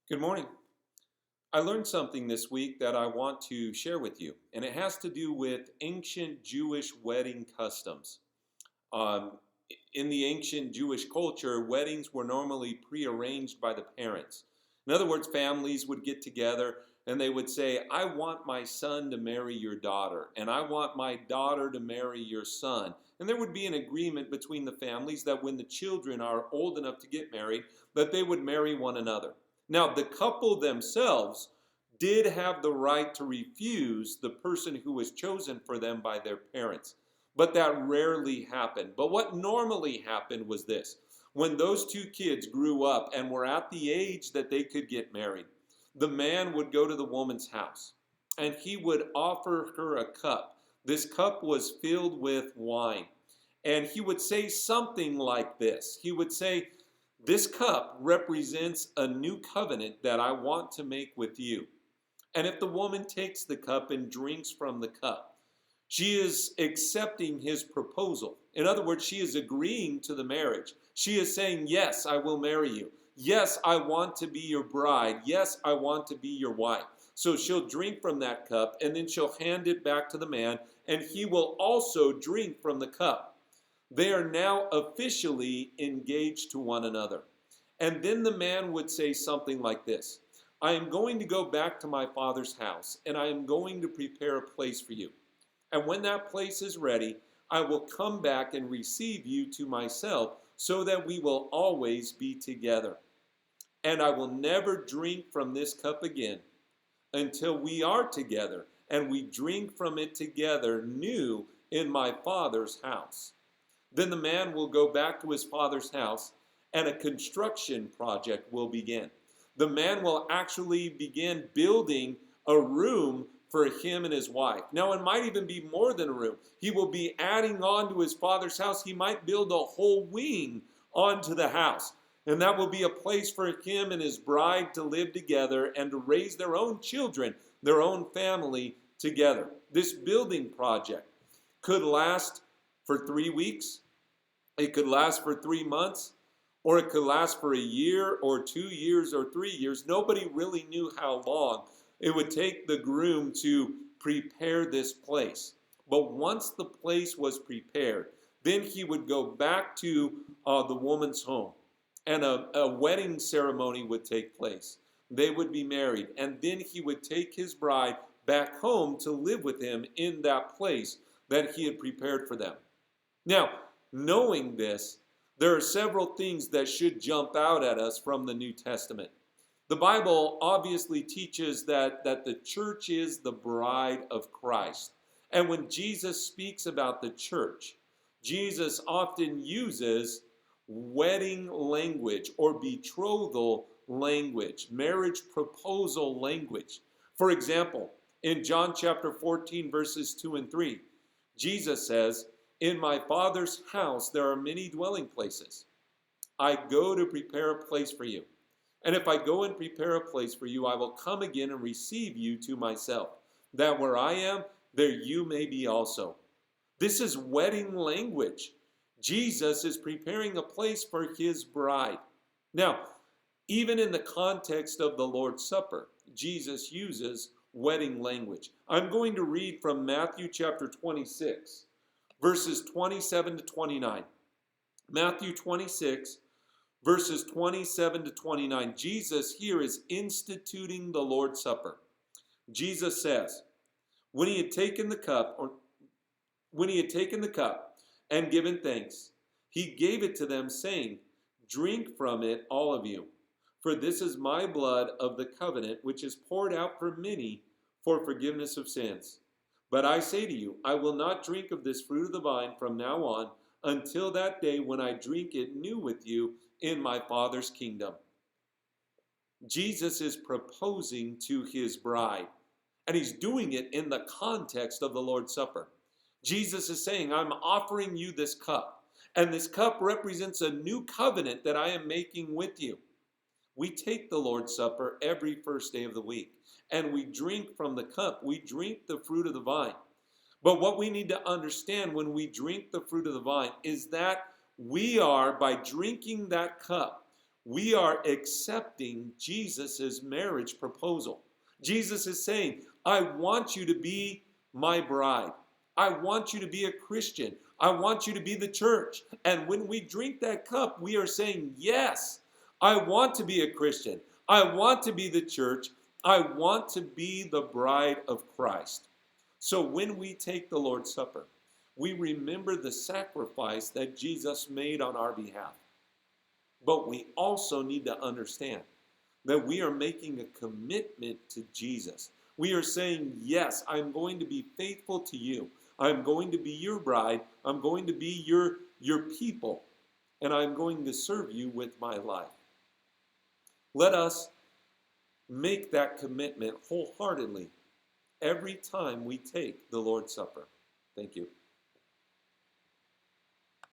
Good morning. I learned something this week that I want to share with you, and it has to do with ancient Jewish wedding customs. Um, in the ancient Jewish culture, weddings were normally prearranged by the parents. In other words, families would get together and they would say, I want my son to marry your daughter, and I want my daughter to marry your son. And there would be an agreement between the families that when the children are old enough to get married, that they would marry one another. Now, the couple themselves did have the right to refuse the person who was chosen for them by their parents. But that rarely happened. But what normally happened was this. When those two kids grew up and were at the age that they could get married, the man would go to the woman's house and he would offer her a cup. This cup was filled with wine. And he would say something like this. He would say, this cup represents a new covenant that I want to make with you. And if the woman takes the cup and drinks from the cup, she is accepting his proposal. In other words, she is agreeing to the marriage. She is saying, yes, I will marry you. Yes, I want to be your bride. Yes, I want to be your wife. So she'll drink from that cup and then she'll hand it back to the man and he will also drink from the cup. They are now officially engaged to one another. And then the man would say something like this. I am going to go back to my father's house and I am going to prepare a place for you. And when that place is ready, I will come back and receive you to myself so that we will always be together. And I will never drink from this cup again until we are together and we drink from it together new in my father's house. Then the man will go back to his father's house and a construction project will begin. The man will actually begin building a room for him and his wife. Now, it might even be more than a room. He will be adding on to his father's house. He might build a whole wing onto the house. And that will be a place for him and his bride to live together and to raise their own children, their own family together. This building project could last for 3 weeks. It could last for 3 months. Or it could last for a year or 2 years or 3 years. Nobody really knew how long it would take the groom to prepare this place. But once the place was prepared, then he would go back to the woman's home and a wedding ceremony would take place. They would be married and then he would take his bride back home to live with him in that place that he had prepared for them. Now, knowing this, there are several things that should jump out at us from the New Testament. The Bible obviously teaches that the church is the bride of Christ. And when Jesus speaks about the church, Jesus often uses wedding language or betrothal language, marriage proposal language. For example, in John chapter 14, verses 2 and 3, Jesus says, in my Father's house there are many dwelling places. I go to prepare a place for you. And if I go and prepare a place for you, I will come again and receive you to myself, that where I am, there you may be also. This is wedding language. Jesus is preparing a place for his bride. Now, even in the context of the Lord's Supper, Jesus uses wedding language. I'm going to read from Matthew chapter 26. Verses 27 to 29. Matthew 26, verses 27 to 29. Jesus here is instituting the Lord's Supper. Jesus says, when he had taken the cup and given thanks, he gave it to them, saying, drink from it, all of you, for this is my blood of the covenant, which is poured out for many for forgiveness of sins. But I say to you, I will not drink of this fruit of the vine from now on until that day when I drink it new with you in my Father's kingdom. Jesus is proposing to his bride, and he's doing it in the context of the Lord's Supper. Jesus is saying, I'm offering you this cup, and this cup represents a new covenant that I am making with you. We take the Lord's Supper every first day of the week, and we drink from the cup. We drink the fruit of the vine. But what we need to understand when we drink the fruit of the vine is that we are, by drinking that cup, We are accepting Jesus' marriage proposal. Jesus is saying, I want you to be my bride. I want you to be a Christian. I want you to be the church. And when we drink that cup, we are saying, yes, I want to be a Christian. I want to be the church. I want to be the bride of Christ. So when we take the Lord's Supper, we remember the sacrifice that Jesus made on our behalf. But we also need to understand that we are making a commitment to Jesus. We are saying, yes, I'm going to be faithful to you. I'm going to be your bride. I'm going to be your people. And I'm going to serve you with my life. Let us make that commitment wholeheartedly every time we take the Lord's Supper. Thank you.